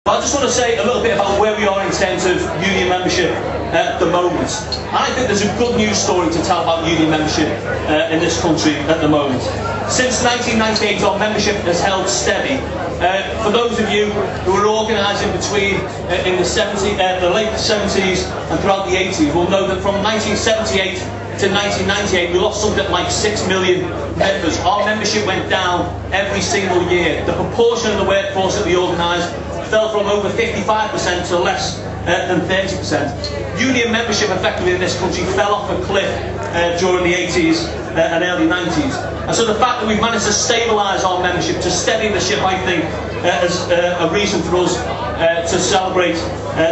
I just want to say a little bit about where we are in terms of union membership at the moment. I think there's a good news story to tell about union membership in this country at the moment. Since 1998, our membership has held steady. For those of you who were organising between in the late 70s and throughout the 80s will know that from 1978 to 1998 we lost something like 6 million members. Our membership went down every single year. The proportion of the workforce that we organised fell from over 55% to less than 30%. Union membership effectively in this country fell off a cliff during the 80s and early 90s. And so the fact that we've managed to stabilise our membership, to steady the ship, I think, is a reason for us to celebrate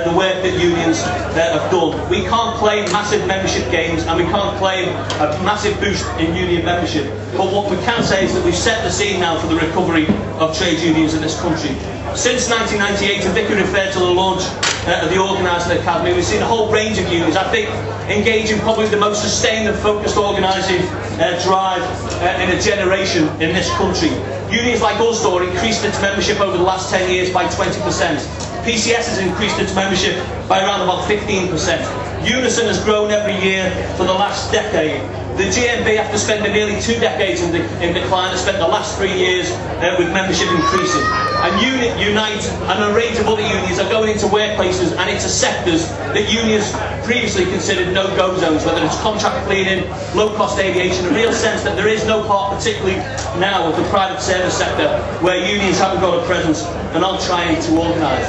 the work that unions have done. We can't claim massive membership gains and we can't claim a massive boost in union membership. But what we can say is that we've set the scene now for the recovery of trade unions in this country. Since 1998, and Vicky referred to the launch of the Organising Academy, we've seen a whole range of unions, I think, engage in probably the most sustained and focused organising drive in a generation in this country. Unions like Ulster increased its membership over the last 10 years by 20%. PCS has increased its membership by around about 15%. Unison has grown every year for the last decade. The GMB, after spending nearly 2 decades in decline, has spent the last 3 years with membership increasing. And Unite and a range of other unions are going into workplaces and into sectors that unions previously considered no-go zones, whether it's contract cleaning, low-cost aviation, a real sense that there is no part, particularly now, of the private service sector where unions haven't got a presence and aren't trying to organise.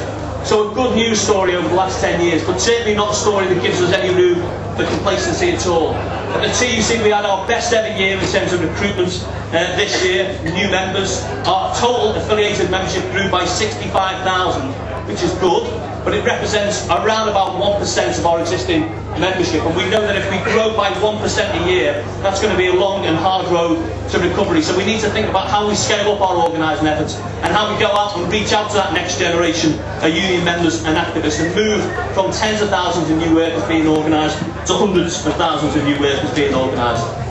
So a good news story over the last 10 years, but certainly not a story that gives us any room for complacency at all. At the TUC we had our best ever year in terms of recruitment this year, new members. Our total affiliated membership grew by 65,000, which is good, but it represents around about 1% of our existing membership. And we know that if we grow by 1% a year, that's going to be a long and hard road to recovery. So we need to think about how we scale up our organising efforts and how we go out and reach out to that next generation of union members and activists and move from tens of thousands of new workers being organised to hundreds of thousands of new workers being organised.